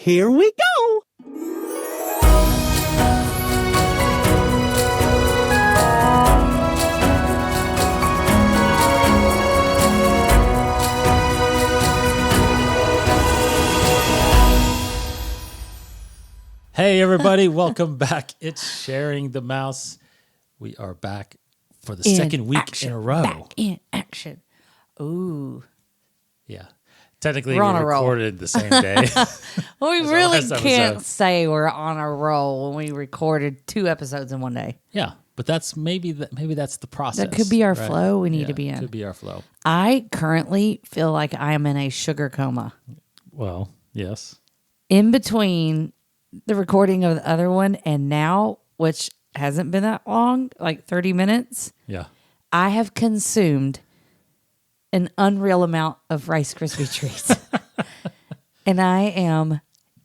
Here we go. Hey, everybody. Welcome back. It's Sharing the Mouse. We are back for the second week in a row. Back in action. Ooh. Yeah. Technically, We're we on a roll. recorded the same day. Well, we That's really our last can't episode. say we're on a roll when we recorded 2 episodes in one day. Yeah. But that's maybe that's the process. That could be our right? flow we need Yeah, to be in. Could be our flow. I currently feel like I am in a sugar coma. Well, yes. In between the recording of the other one and now, which hasn't been that long, like 30 minutes, Yeah. I have consumed an unreal amount of Rice Krispie treats. And I am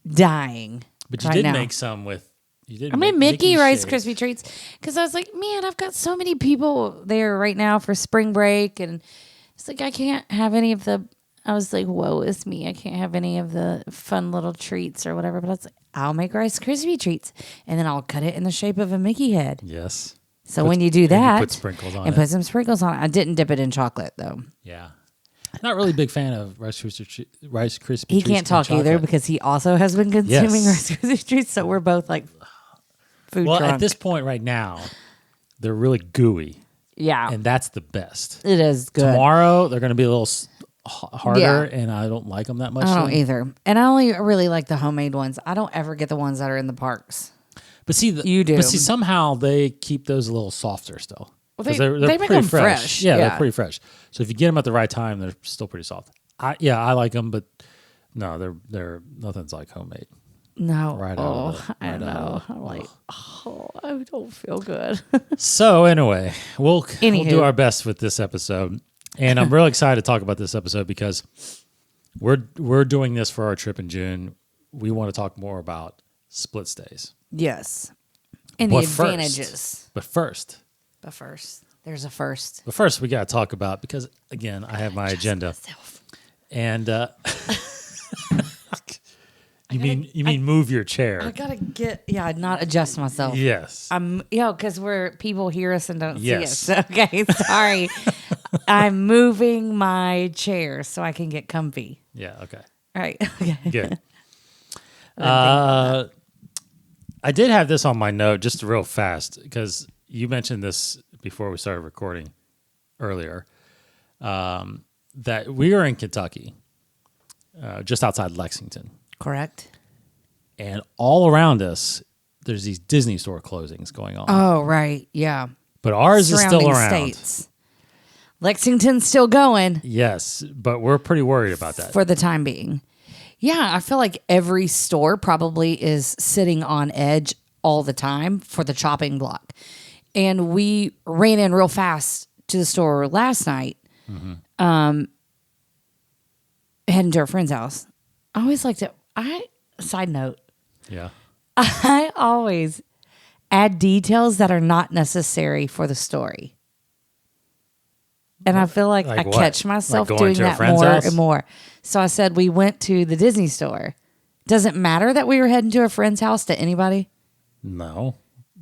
dying. But you right did now. make some with. You did. I make made Mickey Rice shapes. Krispie treats because I was like, man, I've got so many people there right now for spring break. And it's like, I can't have any of the, I was like, woe is me. I can't have any of the fun little treats or whatever. But I was like, I'll make Rice Krispie treats and then I'll cut it in the shape of a Mickey head. Yes. So when you do that, put sprinkles on and it. put some sprinkles on it. I didn't dip it in chocolate though. Yeah. Not really a big fan of Rice Krispie He treats can't talk and either chocolate. because he also has been consuming Yes. Rice Krispie treats. So we're both like food Well, drunk. at this point right now, they're really gooey, yeah, and that's the best. it is good. Tomorrow, they're going to be a little harder, Yeah. and I don't like them that much. I don't then. either. And I only really like the homemade ones. I don't ever get the ones that are in the parks. But see, You do. But see, somehow they keep those a little softer still. Well, 'Cause they make pretty them fresh. Yeah, Yeah. they're pretty fresh. So if you get them at the right time, they're still pretty soft. I like them, but no, they're nothing's like homemade. No. Right oh, out of it. I Right out know. of it. I'm like, oh, I don't feel good. So anyway, we'll do Anywho. our best with this episode, and I'm really excited to talk about this episode because we're doing this for our trip in June. We want to talk more about split stays. Yes. And But the first- advantages. But first, There's a first. we got to talk about, because again, I have my agenda, and you mean move your chair? I gotta not adjust myself. Yes. Because people hear us and don't Yes. see us. Okay, sorry. I'm moving my chair so I can get comfy. Yeah. Okay. All right. Okay. Good. I did have this on my note just real fast because you mentioned this before we started recording earlier, that we are in Kentucky, just outside Lexington, Correct. and all around us there's these Disney store closings going on. Oh, right. Yeah. But ours is still Surrounding around. states. Lexington's still going Yes, but we're pretty worried about that. for the time being. Yeah, I feel like every store probably is sitting on edge all the time for the chopping block. And we ran in real fast to the store last night, heading to our friend's house. I always like to, side note, Yeah. I always add details that are not necessary for the story. And I feel like Like I what? catch myself Like going doing to a that friend's more house? and more. So I said we went to the Disney store. Does it matter that we were heading to a friend's house to anybody? No.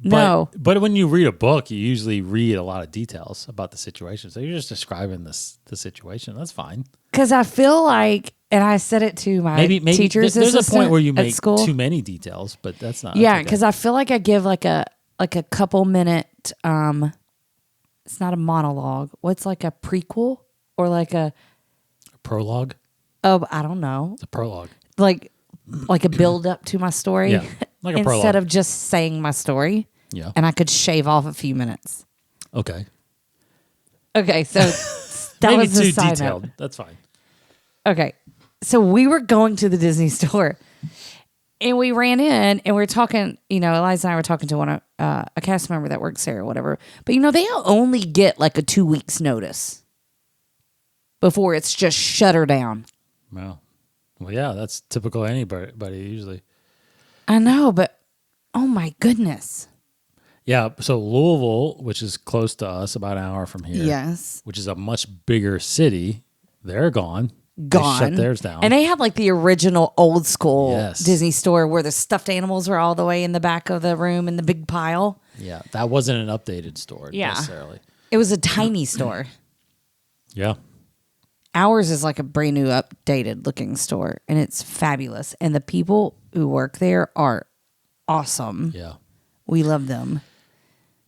No. But when you read a book, you usually read a lot of details about the situation. So you're just describing the situation. That's fine. Because I feel like, and I said it to my Maybe teacher's there's a point assistant where you at make school. too many details, but that's not. Yeah, that's okay. because I feel like I give like a couple minute. It's not a monologue. What's like a prequel or like a prologue. I don't know, It's a prologue. like a build up to my story. Yeah, like a instead prologue. of just saying my story. Yeah. And I could shave off a few minutes. Okay. Okay, so that Maybe was the too side detailed. note. That's fine. Okay. So we were going to the Disney store and we ran in and we were talking, Eliza and I were talking to a cast member that works there or whatever. But, they only get like a 2 weeks notice before it's just shut her down. Well, yeah, that's typical anybody usually. I know, but oh my goodness. Yeah, so Louisville, which is close to us, about an hour from here. Yes. Which is a much bigger city, they're gone. gone. shut theirs down. And they had like the original old school Yes. Disney store where the stuffed animals were all the way in the back of the room in the big pile. Yeah, that wasn't an updated store Yeah. necessarily. It was a tiny store. Yeah. Ours is like a brand new updated looking store and it's fabulous. And the people who work there are awesome. Yeah. We love them.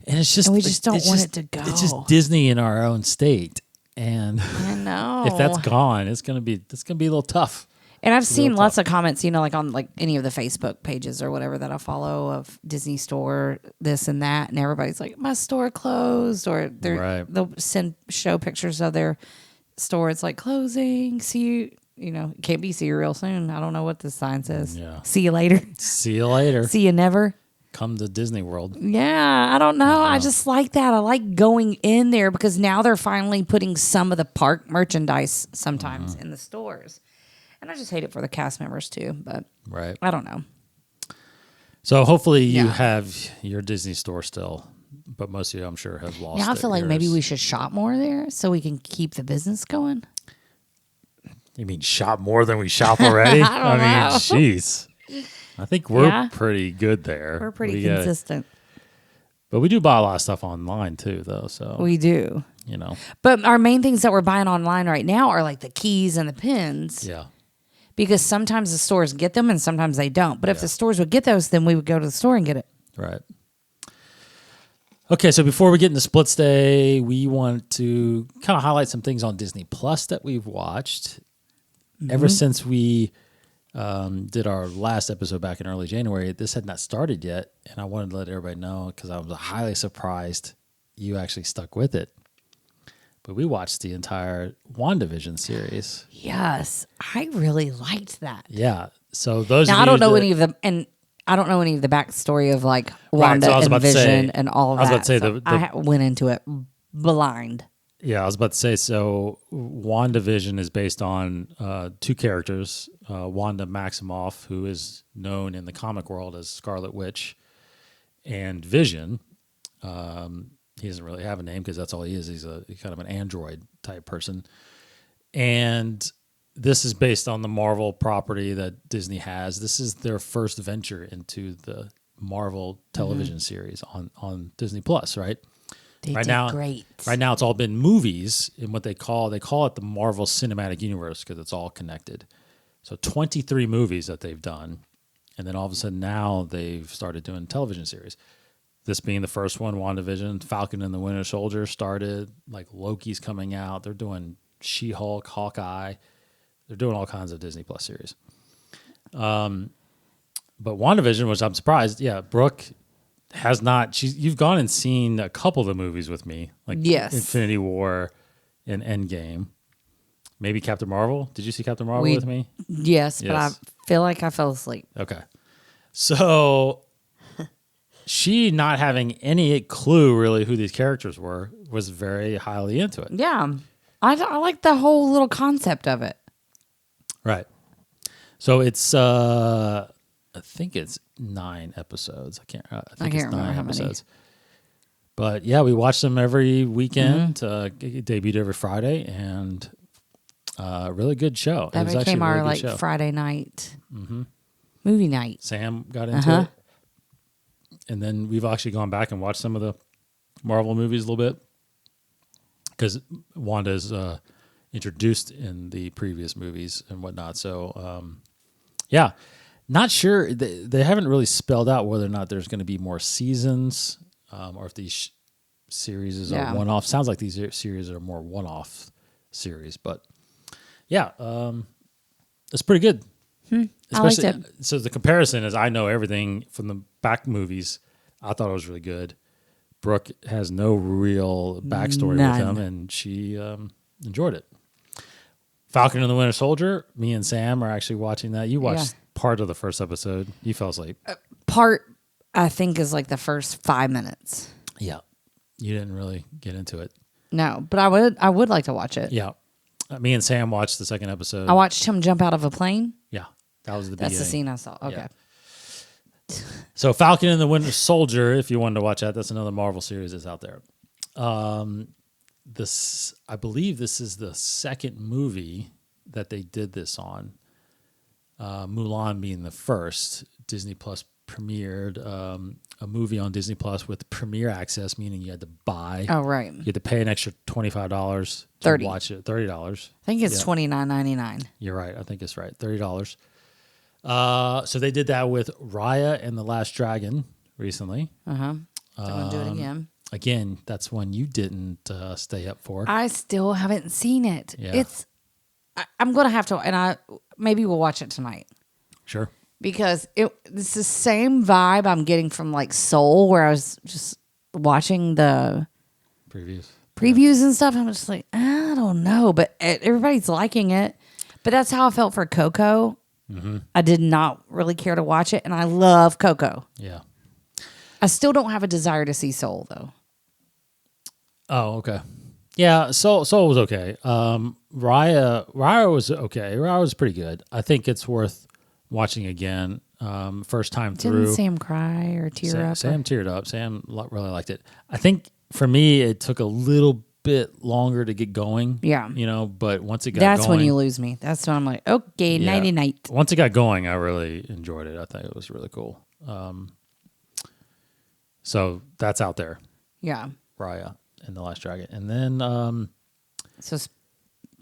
And it's just And we just don't it's want just- it to go. It's just Disney in our own state. And I know. if that's gone, it's gonna be a little tough. And I've seen lots of comments, like on like any of the Facebook pages or whatever that I follow of Disney store, this and that, and everybody's like, my store closed, or they'll show pictures of their store. It's like closing. See you, can't be see you real soon. I don't know what this sign says. Yeah. See you later. See you later. See you never. Come to Disney World. Yeah, I don't know. I just like that. I like going in there because now they're finally putting some of the park merchandise sometimes in the stores. And I just hate it for the cast members too, but Right. I don't know. So hopefully you Yeah. have your Disney store still, but most of you, I'm sure, have lost. Now I feel like maybe yours. we should shop more there so we can keep the business going. You mean shop more than we shop already? I don't know. Jeez. I think we're Yeah. pretty good there. We're pretty We gotta- consistent. but we do buy a lot of stuff online too, though. So We do. But our main things that we're buying online right now are like the keys and the pins. yeah. Because sometimes the stores get them and sometimes they don't. But if the stores would get those, then we would go to the store and get it. Right. Okay, so before we get into Splits Day, we want to kind of highlight some things on Disney Plus that we've watched. Ever since we did our last episode back in early January, this had not started yet, and I wanted to let everybody know because I was highly surprised you actually stuck with it. But we watched the entire WandaVision series. Yes. I really liked that. Yeah. So those Now of I you don't know that- any of the I don't know any of the backstory of like Right, Wanda so I was and about to say- Vision and all of I was that. about to say So the- went into it blind. Yeah, I was about to say, so WandaVision is based on two characters, Wanda Maximoff, who is known in the comic world as Scarlet Witch, and Vision. He doesn't really have a name because that's all he is. He's kind of an android type person. And this is based on the Marvel property that Disney has. This is their first venture into the Marvel television series on Disney Plus, right? They Right did now- great. Right now, it's all been movies in what they call it the Marvel Cinematic Universe because it's all connected. So 23 movies that they've done, and then all of a sudden now they've started doing television series. This being the first one, WandaVision, Falcon and the Winter Soldier started. Like Loki's coming out. They're doing She-Hulk, Hawkeye. They're doing all kinds of Disney Plus series. But WandaVision, which I'm surprised, yeah, Brooke has not. You've gone and seen a couple of the movies with me, like Yes. Infinity War and Endgame. Maybe Captain Marvel. Did you see Captain Marvel with me? Yes, but I Yes. feel like I fell asleep. Okay. So she not having any clue really who these characters were was very highly into it. Yeah. I like the whole little concept of it. Right. So it's I think it's 9 episodes. I think can't it's remember 9 how many. episodes. But yeah, we watch them every weekend. It debuted every Friday, and really good show. That it was actually became a our really good like show. Friday night movie night. Sam got into it, and then we've actually gone back and watched some of the Marvel movies a little bit because Wanda's introduced in the previous movies and whatnot. So yeah, not sure. They haven't really spelled out whether or not there's going to be more seasons or if these series are one-off. Sounds like these series are more one-off series, but yeah, it's pretty good. I liked it. So the comparison is I know everything from the back movies. I thought it was really good. Brooke has no real backstory with him, and she enjoyed it. Falcon and the Winter Soldier, me and Sam are actually watching that. You watched part of the first episode. You fell asleep. Part, I think, is like the first 5 minutes. Yeah. You didn't really get into it. No, but I would like to watch it. Yeah. Me and Sam watched the second episode. I watched him jump out of a plane. Yeah. That was the That's beginning. the scene I saw. Okay. Yeah. So Falcon and the Winter Soldier, if you wanted to watch that, that's another Marvel series that's out there. I believe this is the second movie that they did this on. Mulan being the first. Disney Plus premiered a movie on Disney Plus with premiere access, meaning you had to buy. Oh, right. You had to pay an extra $25 to 30. watch it. $30. I think it's $29.99. You're right. I think it's right. $30. So they did that with Raya and the Last Dragon recently. They're going to do it again. Again, that's one you didn't stay up for. I still haven't seen it. Yeah. I'm going to have to, and maybe we'll watch it tonight. Sure. Because it's the same vibe I'm getting from like Soul, where I was just watching the previews and stuff. I'm just like, I don't know, but everybody's liking it. But that's how I felt for Coco. Mm-hmm. I did not really care to watch it, and I love Coco. Yeah. I still don't have a desire to see Soul, though. Oh, okay. Yeah, Soul was okay. Raya was okay. Raya was pretty good. I think it's worth watching again. First time through. Didn't Sam cry or tear up? Sam teared up. Sam really liked it. I think for me, it took a little bit longer to get going. Yeah. But once it got That's going. when you lose me. That's when I'm like, okay, nighty night. Once it got going, I really enjoyed it. I think it was really cool. So that's out there. Yeah. Raya and the Last Dragon. And then... so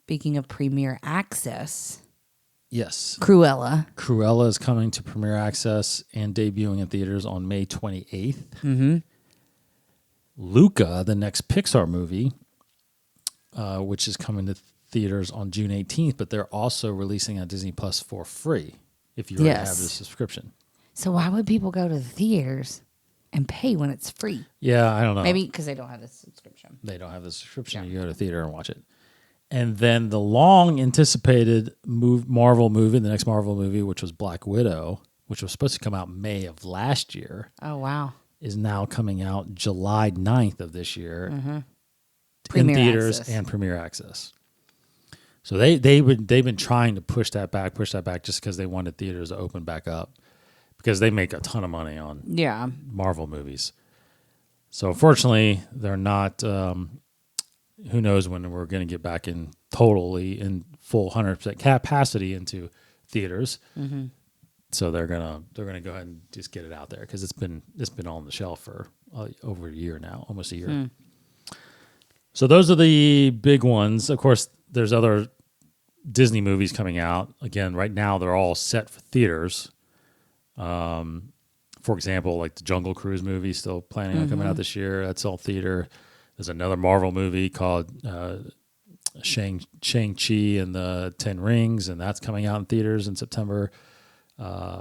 speaking of Premiere Access... Yes. Cruella is coming to Premiere Access and debuting in theaters on May 28th. Mm-hmm. Luca, the next Pixar movie, which is coming to theaters on June 18th, but they're also releasing on Disney Plus for free if you already have the subscription. So why would people go to the theaters and pay when it's free? Yeah, I don't know. Maybe because they don't have the subscription. They don't have the subscription. Yeah. You go to theater and watch it. And then the long-anticipated Marvel movie, the next Marvel movie, which was Black Widow, which was supposed to come out May of last year. Oh, wow. Is now coming out July 9th of this year in Premiere theaters Access. and Premiere Access. So they've been trying to push that back just because they wanted theaters to open back up because they make a ton of money on Marvel movies. So unfortunately, they're not... who knows when we're going to get back in full 100% capacity into theaters. Mm-hmm. So they're gonna go ahead and just get it out there because it's been on the shelf for over a year now, almost a year. So those are the big ones. Of course, there's other Disney movies coming out. Again, right now they're all set for theaters. For example, like the Jungle Cruise movie, still planning on coming out this year. That's all theater. There's another Marvel movie called Shang-Chi and the 10 Rings, and that's coming out in theaters in September.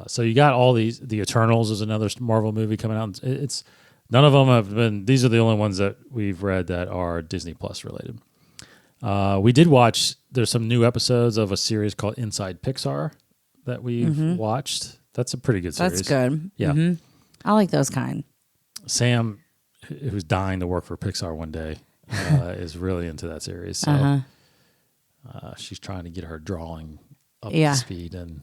So you got all these. The Eternals is another Marvel movie coming out. It's none of them have been. These are the only ones that we've read that are Disney Plus related. We did watch. There's some new episodes of a series called Inside Pixar that we've watched. That's a pretty good series. That's good. Yeah, I like those kind. Sam, who's dying to work for Pixar one day, is really into that series. So she's trying to get her drawing up to speed, and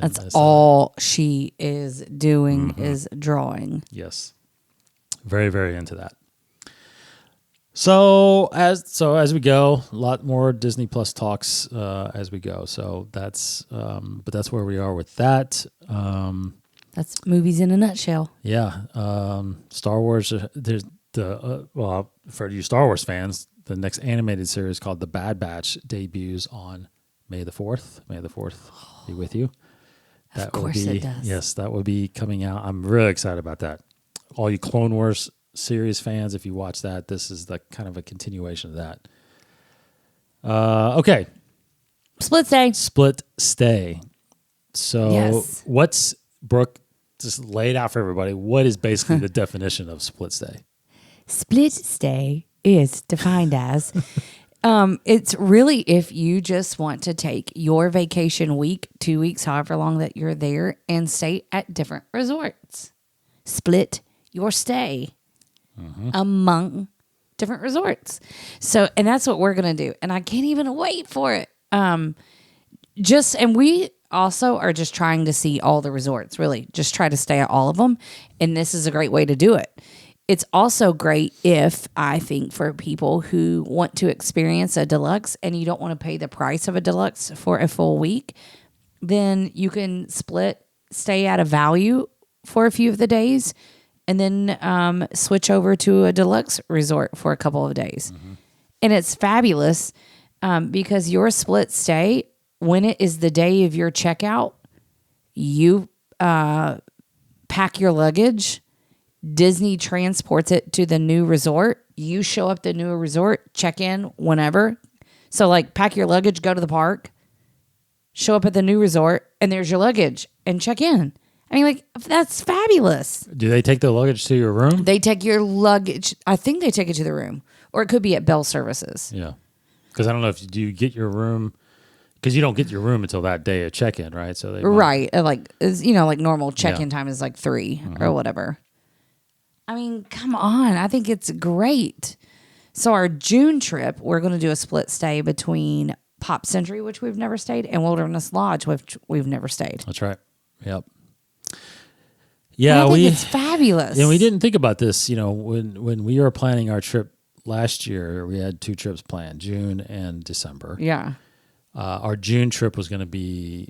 that's all she is doing is drawing. Yes, very, very into that. So as we go, a lot more Disney Plus talks as we go. So that's where we are with that. That's movies in a nutshell. Yeah. Star Wars, there's for you Star Wars fans, the next animated series called The Bad Batch debuts on May the 4th. May the 4th be with you. Of course it does. Yes, that will be coming out. I'm really excited about that. All you Clone Wars series fans, if you watch that, this is the kind of a continuation of that. Okay. Split stay. So what's... Brooke, just lay it out for everybody. What is basically the definition of split stay? Split stay is defined as it's really if you just want to take your vacation week, 2 weeks, however long that you're there, and stay at different resorts. Split your stay among different resorts. So, and that's what we're going to do. And I can't even wait for it. And we also are just trying to see all the resorts, really. Just try to stay at all of them. And this is a great way to do it. It's also great if, I think, for people who want to experience a deluxe and you don't want to pay the price of a deluxe for a full week, then you can stay at a value for a few of the days and then switch over to a deluxe resort for a couple of days. And it's fabulous because your split stay, when it is the day of your checkout, you pack your luggage. Disney transports it to the new resort. You show up at the new resort, check in whenever. So like pack your luggage, go to the park, show up at the new resort, and there's your luggage and check in. I mean, like, that's fabulous. Do they take the luggage to your room? They take your luggage. I think they take it to the room, or it could be at Bell Services. Yeah. Because I don't know if you get your room, because you don't get your room until that day of check-in, right? So they Right. Like normal check-in time is like 3 or whatever. I mean, come on. I think it's great. So our June trip, we're going to do a split stay between Pop Century, which we've never stayed, and Wilderness Lodge, which we've never stayed. That's right. Yep. Yeah, I think it's fabulous. And we didn't think about this, when we were planning our trip last year. We had 2 trips planned, June and December. Yeah. Our June trip was going to be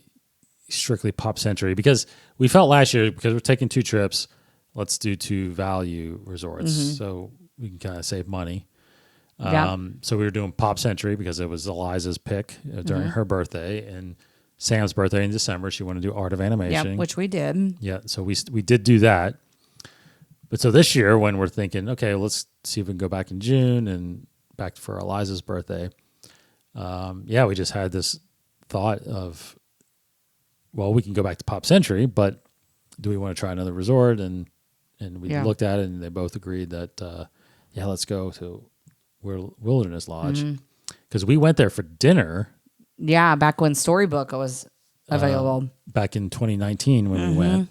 strictly Pop Century because we felt last year, because we're taking 2 trips, let's do 2 value resorts so we can kind of save money. So we were doing Pop Century because it was Eliza's pick during her birthday, and Sam's birthday in December. She wanted to do Art of Animation. Yeah, which we did. Yeah, so we did do that. But so this year, when we're thinking, okay, let's see if we can go back in June and back for Eliza's birthday. We just had this thought of, well, we can go back to Pop Century, but do we want to try another resort? And we looked at it, and they both agreed that, let's go to Wilderness Lodge. Because we went there for dinner. Yeah, back when Storybook was available. Back in 2019 when we went.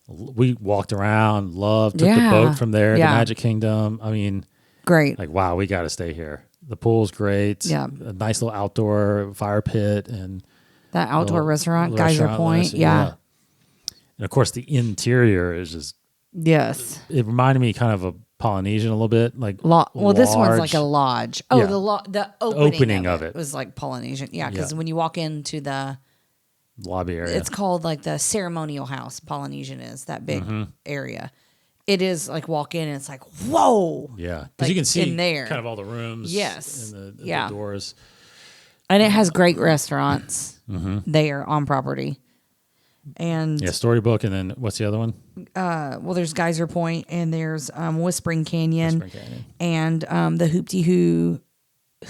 We walked around, took the boat from there to Magic Kingdom. I mean, great. Like, wow, we got to stay here. The pool's great. Yeah. A nice little outdoor fire pit and that outdoor restaurant, Geyser Point. Yeah. And of course, the interior is just. Yes. It reminded me kind of a Polynesian a little bit, like this one's like a lodge. Oh, Yeah. the opening of it was like Polynesian. Yeah, because when you walk into the lobby area, it's called like the ceremonial house. Polynesian is that big area. It is like walk in and it's like whoa. Yeah, because you can see in there kind of all the rooms. Yes, and the doors, and it has great restaurants there on property. And Storybook, and then what's the other one? There's Geyser Point, and there's Whispering Canyon, and the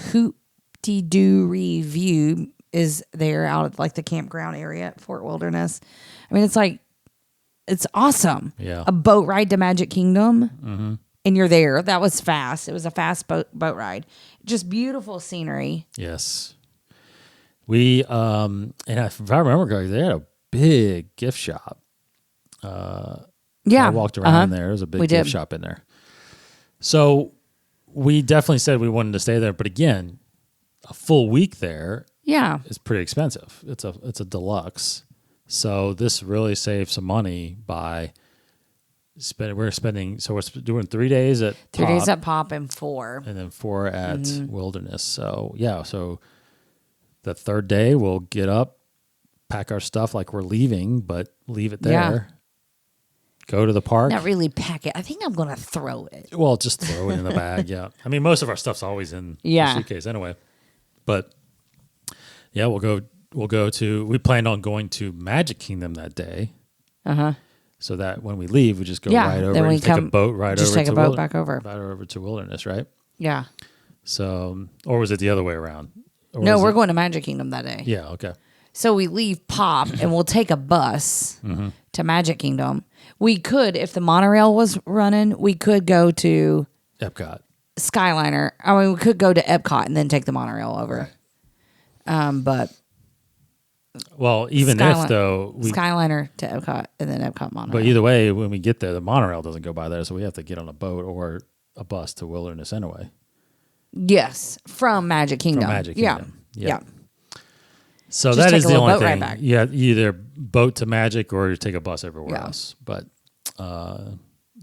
Hoop-de-Doo Review is there out at like the campground area at Fort Wilderness. I mean, it's awesome. Yeah, a boat ride to Magic Kingdom, and you're there. That was fast. It was a fast boat ride. Just beautiful scenery. Yes, we and if I remember correctly, they had a big gift shop. I walked around in there. There was a big gift shop in there. So we definitely said we wanted to stay there, but again, a full week there is pretty expensive. It's a deluxe. So this really saves some money by we're doing 3 days at Pop, 3 days at Pop and 4. and then 4 at Wilderness. So so the third day we'll get up, pack our stuff like we're leaving, but leave it there. Yeah. Go to the park. Not really pack it. I think I'm going to throw it. Well, just throw it in the bag. Yeah. I mean, most of our stuff's always in the suitcase anyway. But we'll go to. We planned on going to Magic Kingdom that day. So that when we leave, we just go right over. Then we and take a boat right just over. Take a boat back over. Right over to Wilderness, right? Yeah. So, or was it the other way around? No, we're going to Magic Kingdom that day. Yeah. Okay. So we leave Pop and we'll take a bus to Magic Kingdom. We could, if the monorail was running, we could go to Epcot. Skyliner. I mean, we could go to Epcot and then take the monorail over. But even if though Skyliner to Epcot and then Epcot monorail. But either way, when we get there, the monorail doesn't go by there, so we have to get on a boat or a bus to Wilderness anyway. Yes, from Magic Kingdom. From Magic Kingdom. Yeah. So just that is the only thing. Right back. Yeah, either boat to Magic or you take a bus everywhere else. But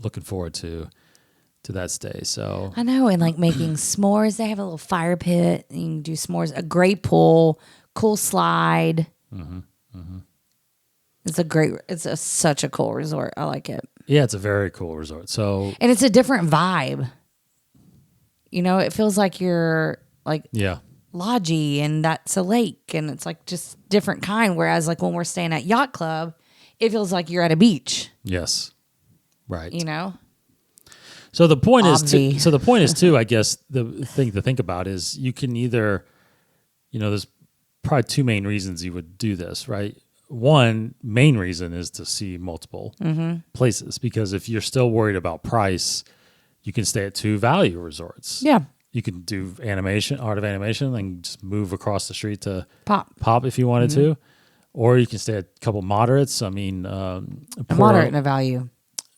looking forward to to that stay. So I know, and like making s'mores. They have a little fire pit. You can do s'mores. A great pool, cool slide. It's such a cool resort. I like it. yeah, it's a very cool resort. So And it's a different vibe. You know, it feels like you're like yeah, lodgy and that's a lake and it's like just different kind. Whereas like when we're staying at Yacht Club, it feels like you're at a beach, yes, right. you know? So the point Obvi. is too, I guess the thing to think about is you can either, there's probably two main reasons you would do this, right? One main reason is to see multiple places, because if you're still worried about price, you can stay at two value resorts. Yeah. You can do art of animation, and just move across the street to Pop if you wanted to, or you can stay at a couple moderates. I mean, A moderate in a value.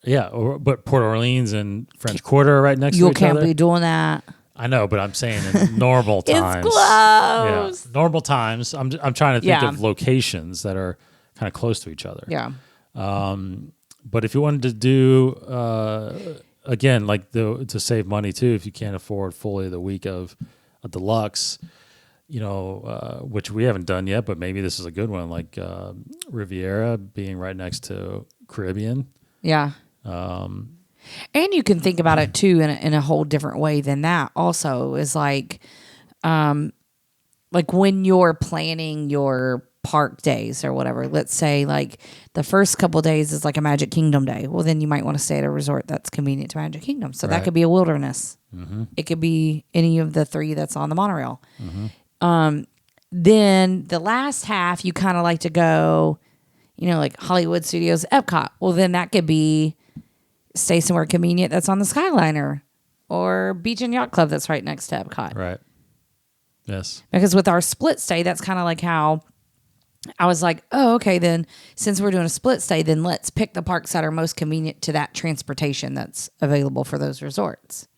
Yeah, but Port Orleans and French Quarter are right next to You each can't other. be doing that. I know, but I'm saying in normal times. It's close. Yeah, normal times. I'm trying to think Yeah. of locations that are kind of close to each other. Yeah. But if you wanted to do again, like to save money too, if you can't afford fully the week of a deluxe, which we haven't done yet, but maybe this is a good one, like Riviera being right next to Caribbean. Yeah. And you can think about it too in a whole different way than that. Also, is like when you're planning your park days or whatever. Let's say like the first couple of days is like a Magic Kingdom day. Well, then you might want to stay at a resort that's convenient to Magic Kingdom. So that Right. could be a Wilderness. It could be any of the three that's on the monorail. Then the last half, you kind of like to go, like Hollywood Studios, Epcot. Well, then that could be stay somewhere convenient that's on the Skyliner, or Beach and Yacht Club that's right next to Epcot. Right. Yes. Because with our split stay, that's kind of like how I was like, oh, okay, then since we're doing a split stay, then let's pick the parks that are most convenient to that transportation that's available for those resorts,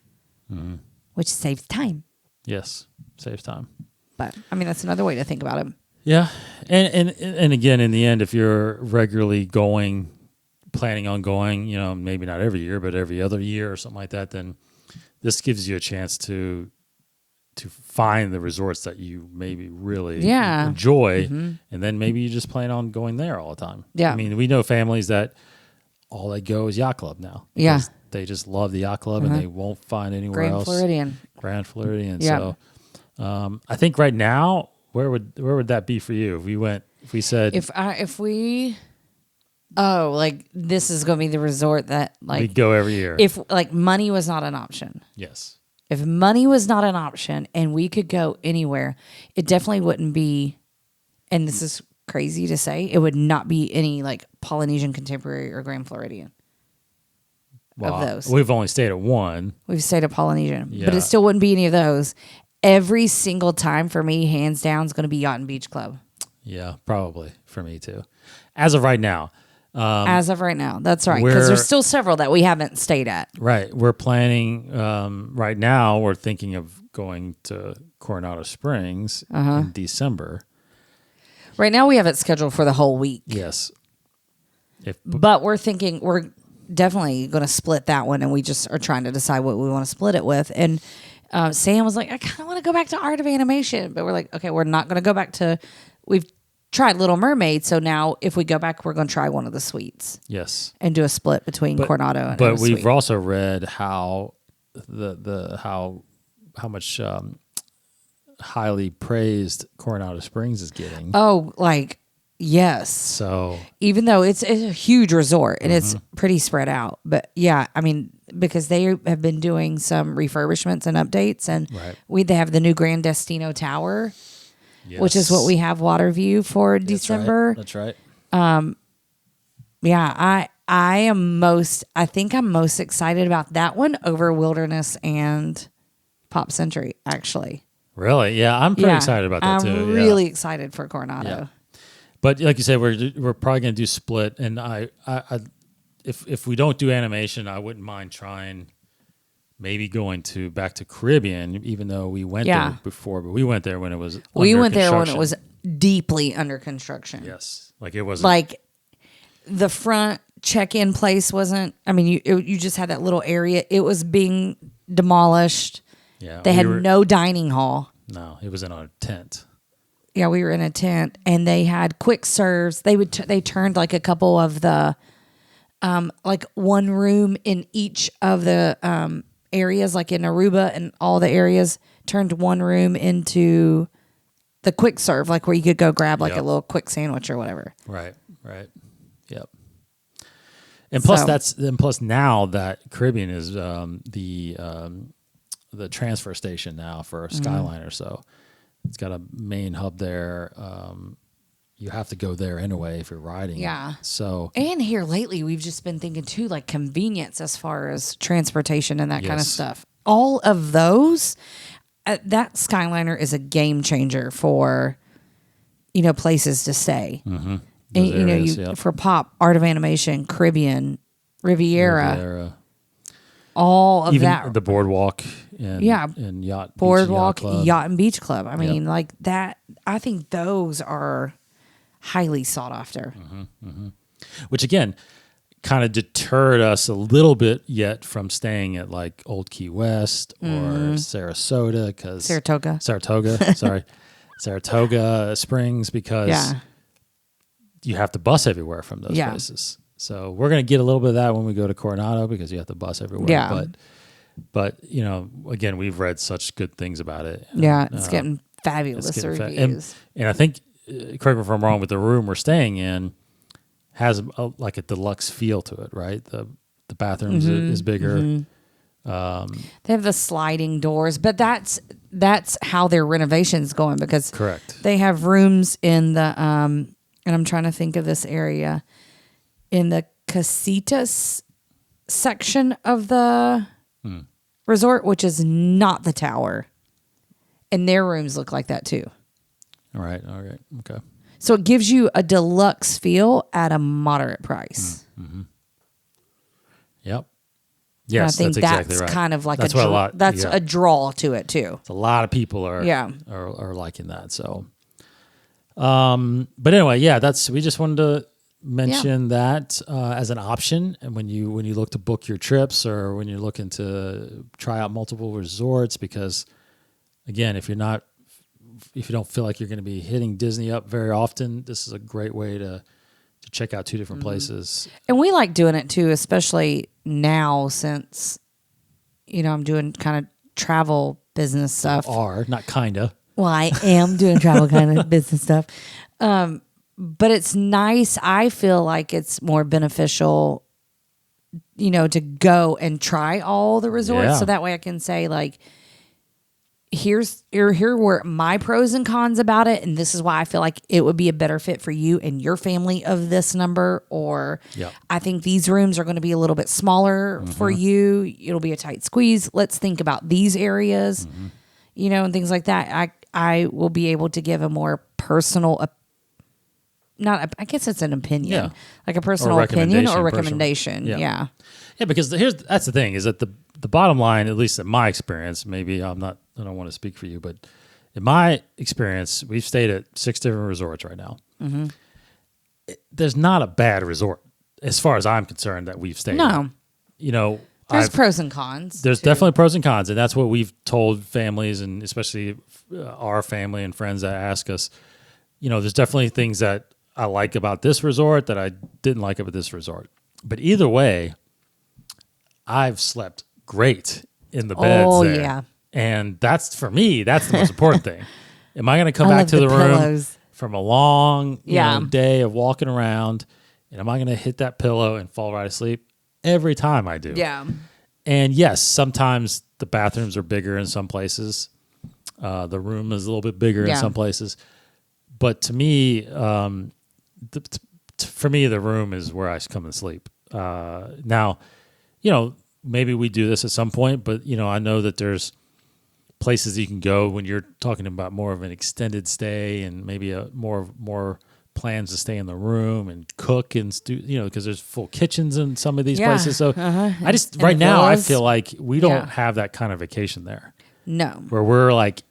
which saves time. Yes. Saves time. But I mean, that's another way to think about it. Yeah. And again, in the end, if you're regularly planning on going, maybe not every year, but every other year or something like that, then this gives you a chance to find the resorts that you maybe really enjoy, and then maybe you just plan on going there all the time. Yeah. I mean, we know families that all they go is Yacht Club now. Yeah. Because they just love the Yacht Club and they won't find anywhere Grand else. Floridian. Grand Floridian. Yeah. So I think right now, where would that be for you? If we said like this is going to be the resort that like we'd go every year. if like money was not an option. Yes. If money was not an option and we could go anywhere, it definitely wouldn't be, and this is crazy to say, it would not be any like Polynesian Contemporary or Grand Floridian of those. We've only stayed at one. We've stayed at Polynesian, but Yeah. it still wouldn't be any of those. Every single time for me, hands down, is going to be Yacht and Beach Club. Yeah, probably for me too. As of right now. As of right now. That's right. Because there's still several that we haven't stayed at. Right. We're planning, right now, we're thinking of going to Coronado Springs in December. Right now, we have it scheduled for the whole week. Yes. But we're thinking we're definitely going to split that one, and we just are trying to decide what we want to split it with. And Sam was like, I kind of want to go back to Art of Animation. But we're like, okay, we're not going to go back to, we've tried Little Mermaid, so now if we go back, we're going to try one of the suites. Yes. And do a split between Coronado and But we've suite. also read how how much highly praised Coronado Springs is getting. Oh, like, yes. So Even though it's a huge resort and it's pretty spread out. But yeah, I mean, because they have been doing some refurbishments and updates, and they have the new Grand Destino Tower, which is what we have water view for December. That's right. Yeah, I think I'm most excited about that one over Wilderness and Pop Century, actually. Really? Yeah, I'm pretty excited about that too. I'm really excited for Coronado. Yeah. But like you said, we're probably going to do split, and I if we don't do animation, I wouldn't mind trying maybe going back to Caribbean, even though we went there before, but we went there when it was when it was deeply under construction. Yes, like it was like the front check-in place wasn't. I mean, you just had that little area. It was being demolished. Yeah, They had no dining hall. No, it was in a tent. Yeah, we were in a tent, and they had quick serves. They turned like a couple of the, like one room in each of the areas, like in Aruba and all the areas, turned one room into the quick serve, like where you could go grab like a little quick sandwich or whatever. Right. Yep. And plus now that Caribbean is the transfer station now for Skyliner, so it's got a main hub there. You have to go there anyway if you're riding. Yeah. So and here lately, we've just been thinking too, like convenience as far as transportation and that kind of stuff. All of those, that Skyliner is a game changer for, places to stay. Mm-hmm. And, areas, for Pop, Art of Animation, Caribbean, Riviera. All of even that, the boardwalk and yacht, boardwalk, yacht, yacht and beach club. I mean, like that. I think those are highly sought after. Which again, kind of deterred us a little bit yet from staying at like Old Key West or Saratoga, Saratoga Springs, because you have to bus everywhere from those places. So we're going to get a little bit of that when we go to Coronado because you have to bus everywhere. Yeah. But again, we've read such good things about it. Yeah, it's getting fabulous reviews. And I think, correct me if I'm wrong, but the room we're staying in has like a deluxe feel to it, right? The bathrooms is bigger. Mm-hmm. They have the sliding doors, but that's how their renovation's going, because correct, they have rooms in the and I'm trying to think of this area, in the Casitas section of the resort, which is not the tower, and their rooms look like that too. All right, okay. So it gives you a deluxe feel at a moderate price. Mm-hmm. Yep. Yes, I think that's exactly right. Kind of like that's a draw to it too. A lot of people are liking that. So, but anyway, we just wanted to mention that as an option, and when you look to book your trips or when you're looking to try out multiple resorts, because again, if you don't feel like you're going to be hitting Disney up very often, this is a great way to check out two different places. And we like doing it too, especially now since, I'm doing kind of travel business stuff. Not kinda. Well, I am doing travel kind of business stuff. But it's nice. I feel like it's more beneficial, to go and try all the resorts. Yeah. So that way I can say, like, here were my pros and cons about it, and this is why I feel like it would be a better fit for you and your family of this number, or I think these rooms are going to be a little bit smaller for you. It'll be a tight squeeze. Let's think about these areas, and things like that. I will be able to give a more personal, I guess it's an opinion, like a personal opinion or recommendation. Yeah, because that's the thing, is that the bottom line, at least in my experience, maybe I don't want to speak for you, but in my experience, we've stayed at 6 different resorts right now. Mm-hmm. There's not a bad resort as far as I'm concerned that we've stayed at. There's pros and cons. There's definitely pros and cons, and that's what we've told families, and especially our family and friends that ask us. There's definitely things that I like about this resort that I didn't like about this resort. But either way, I've slept great in the beds there. Yeah. And that's, for me, that's the most important thing. Am I going to come back to the room from a long day of walking around, and am I going to hit that pillow and fall right asleep? Every time I do. Yeah. And yes, sometimes the bathrooms are bigger in some places. The room is a little bit bigger in some places. But to me, for me, the room is where I come and sleep. Now, maybe we do this at some point, but I know that there's places you can go when you're talking about more of an extended stay, and maybe a more plans to stay in the room and cook and because there's full kitchens in some of these places. So I just right now I feel like we don't have that kind of vacation there. No, where we're like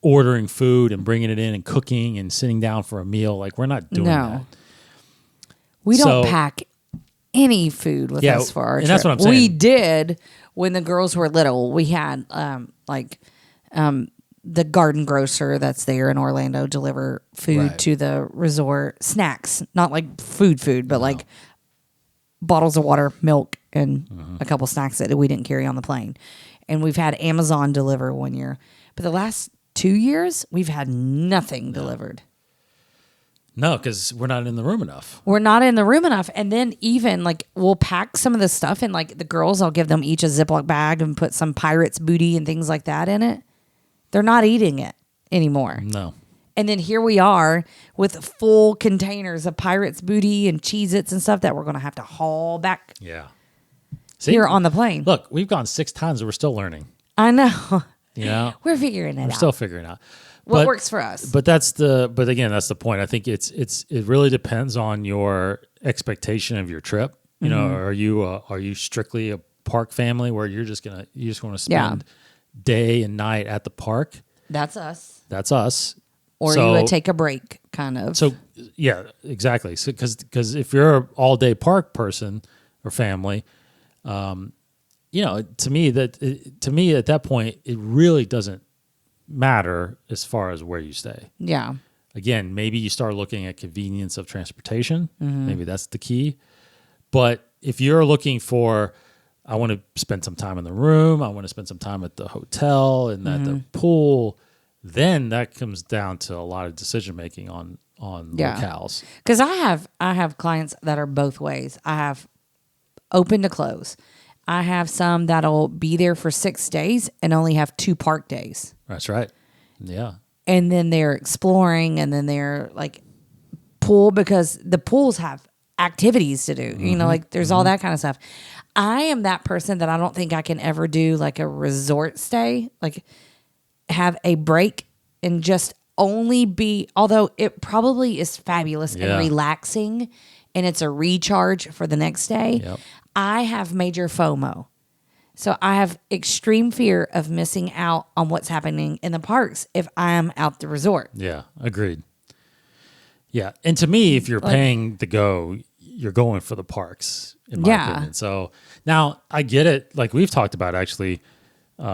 ordering food and bringing it in and cooking and sitting down for a meal. Like, we're not doing that. We don't pack any food with Yeah, us for our and trip. that's what I'm We saying. did when the girls were little. We had the garden grocer that's there in Orlando deliver food Right. to the resort, snacks, not like food, but like bottles of water, milk, and a couple snacks that we didn't carry on the plane. And we've had Amazon deliver one year, but the last 2 years we've had nothing delivered. No, because we're not in the room enough. We're not in the room enough. And then even like we'll pack some of the stuff and like the girls, I'll give them each a Ziploc bag and put some pirate's booty and things like that in it. They're not eating it anymore. No. And then here we are with full containers of pirate's booty and Cheez-Its and stuff that we're going to have to haul back Yeah. See, here on the plane. Look, we've gone 6 times and we're still learning. I know. You know, We're figuring it we're out. still figuring out What works for us. But again, that's the point. I think it really depends on your expectation of your trip. You know, are you strictly a park family where you just want to spend day and night at the park? That's us. That's us. Or So- you would take a break, kind of. So yeah, exactly. So because if you're an all day park person or family, you know, to me at that point it really doesn't matter as far as where you stay. Yeah. Again, maybe you start looking at convenience of transportation. Maybe that's the key. But if you're looking for, I want to spend some time in the room, I want to spend some time at the hotel and at the pool, then that comes down to a lot of decision making on locales. Because I have clients that are both ways. I have open to close. I have some that'll be there for 6 days and only have 2 park days. That's right. Yeah. And then they're exploring and then they're like pool, because the pools have activities to do. You know, like there's all that kind of stuff. I am that person that I don't think I can ever do like a resort stay, like have a break and just only be, although it probably is fabulous Yeah. and relaxing and it's a recharge for the next day. Yep. I have major FOMO. So I have extreme fear of missing out on what's happening in the parks if I'm out the resort. Yeah. Agreed. Yeah. And to me, if you're paying to go, you're going for the parks, in my Yeah. opinion. So now I get it. Like we've talked about actually, you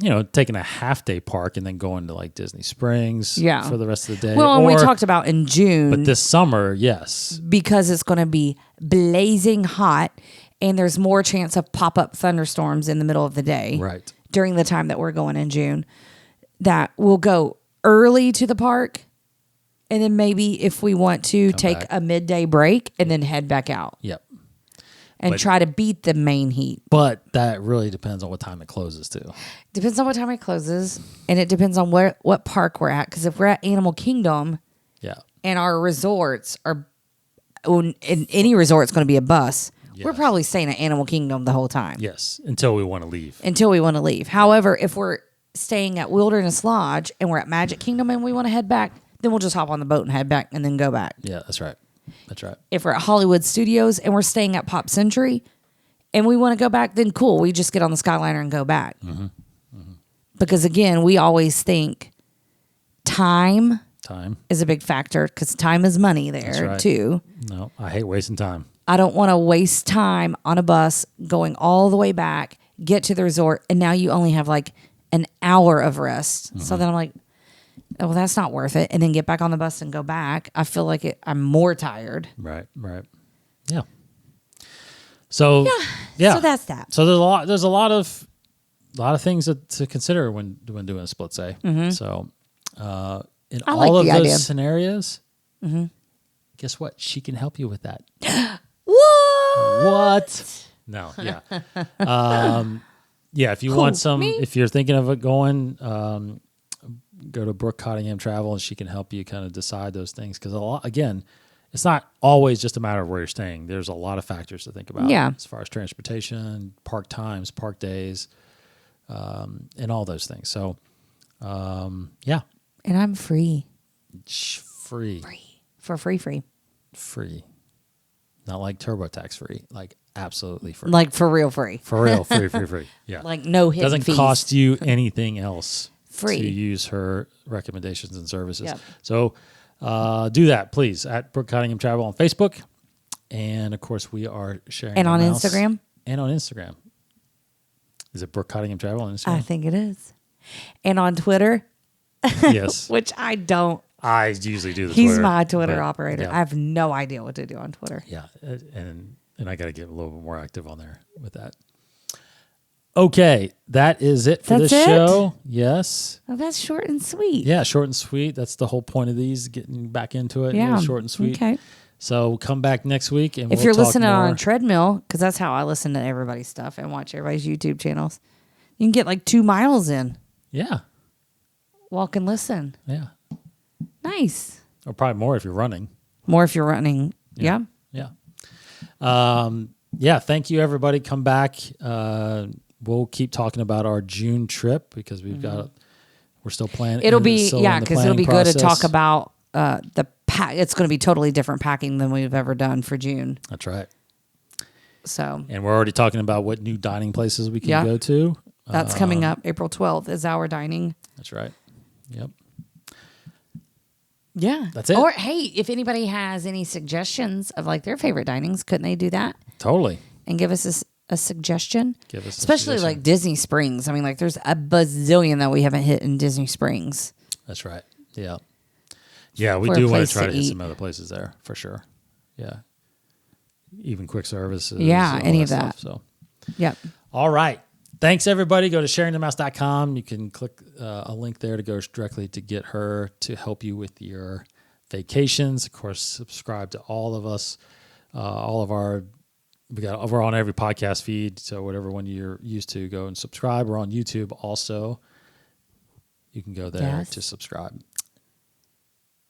know, taking a half day park and then going to like Disney Springs Yeah. for the rest of the day. Well, and we Or- talked about in June, But this summer, yes. because it's going to be blazing hot and there's more chance of pop-up thunderstorms in the middle of the day Right. during the time that we're going in June, that we'll go early to the park and then maybe if we want to take back. a midday break and then head back out Yep. and But- try to beat the main heat. But that really depends on what time it closes too. Depends on what time it closes and it depends on what park we're at, because if we're at Animal Kingdom Yeah. and our resorts are, in any resort's going to be a bus, we're Yes. probably staying at Animal Kingdom the whole time Yes. Until we want to leave. until we want to leave. However, if we're staying at Wilderness Lodge and we're at Magic Kingdom and we want to head back, then we'll just hop on the boat and head back and then go back. Yeah, that's right. That's right. If we're at Hollywood Studios and we're staying at Pop Century and we want to go back, then cool. We just get on the Skyliner and go back. Because again, we always think time Time. is a big factor because time is money there right. too. No, I hate wasting time. I don't want to waste time on a bus going all the way back, get to the resort, and now you only have like an hour of rest. So then I'm like, oh, well, that's not worth it. And then get back on the bus and go back. I feel like I'm more tired. Right. Right. Yeah. So yeah. So that's that. So there's a lot of things to consider when doing a split say. So in Mm-hmm. I all like of the those idea. scenarios, guess what? She can help you with that. What? What? No, yeah. Yeah, if you want some, me? if you're thinking of it going, go to Brooke Cottingham Travel and she can help you kind of decide those things. Because again, it's not always just a matter of where you're staying. There's a lot of factors to think about. Yeah. As far as transportation, park times, park days, and all those things. So, yeah. And I'm free. Free. For free. Free. Not like TurboTax free. Like absolutely free. Like for real free. For real, free. Yeah. Like no hidden Doesn't fees. cost you anything else Free. to use her recommendations and services. Yep. So do that, please, at Brooke Cottingham Travel on Facebook. And, of course, we are sharing And the on mouse. Instagram? And on Instagram. Is it Brooke Cottingham Travel on Instagram? I think it is. And on Twitter, Yes. which I don't. I usually do the He's Twitter. my Twitter but, operator. Yeah. I have no idea what to do on Twitter. Yeah. And I got to get a little bit more active on there with that. Okay. That is it for That's this it? show. Yes. Oh, that's short and sweet. Yeah. Short and sweet. That's the whole point of these, getting back into it. Yeah. Short and sweet. Okay. So come back next week. And If we'll you're talk listening more. on a treadmill, because that's how I listen to everybody's stuff and watch everybody's YouTube channels, you can get like 2 miles in. Yeah. Walk and listen. Yeah. Nice. Or probably more if you're running. More if you're running. Yeah. Yeah. Yeah. Thank you, everybody. Come back. We'll keep talking about our June trip because we're still planning. It'll be, because it'll be good to talk about the pack. It's going to be totally different packing than we've ever done for June. That's right. So. And we're already talking about what new dining places we can go to. That's coming up. April 12th is our dining. That's right. Yep. Yeah. That's it. Or, hey, if anybody has any suggestions of like their favorite dinings, couldn't they do that? Totally. And give us a suggestion? Give us a Especially suggestion. like Disney Springs. I mean, like there's a bazillion that we haven't hit in Disney Springs. That's right. Yeah. Yeah, we For a do want place to try to to hit eat. some other places there for sure. Yeah. Even quick services. Yeah, all any of that. Stuff, so. Yep. All right. Thanks, everybody. Go to sharingthemouse.com. You can click a link there to go directly to get her to help you with your vacations. Of course, subscribe to all of us. All of our, we're on every podcast feed. So whatever one you're used to, go and subscribe. We're on YouTube also. You can go there to subscribe.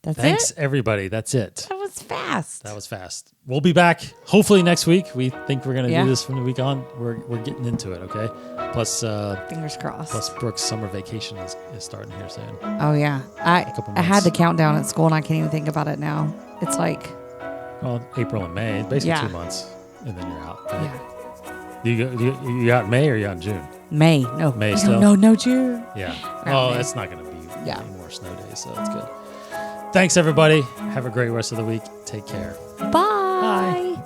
Thanks, it? everybody. That's it. That was fast. That was fast. We'll be back hopefully next week. We think we're going to Yeah. do this from the week on. We're getting into it, okay? Plus, Fingers crossed. plus Brooke's summer vacation is starting here soon. Oh, yeah. I couple had months. the countdown at school and I can't even think about it now. It's like, Well, April and May, basically Yeah. 2 months, and then you're out. Right? yeah. You out in May or you out in June? May. No. May still? No, June. Yeah. Around Oh, May. it's not going to be Yeah. any more snow days, so that's good. Thanks, everybody. Have a great rest of the week. Take care. Bye.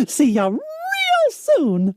See ya real soon.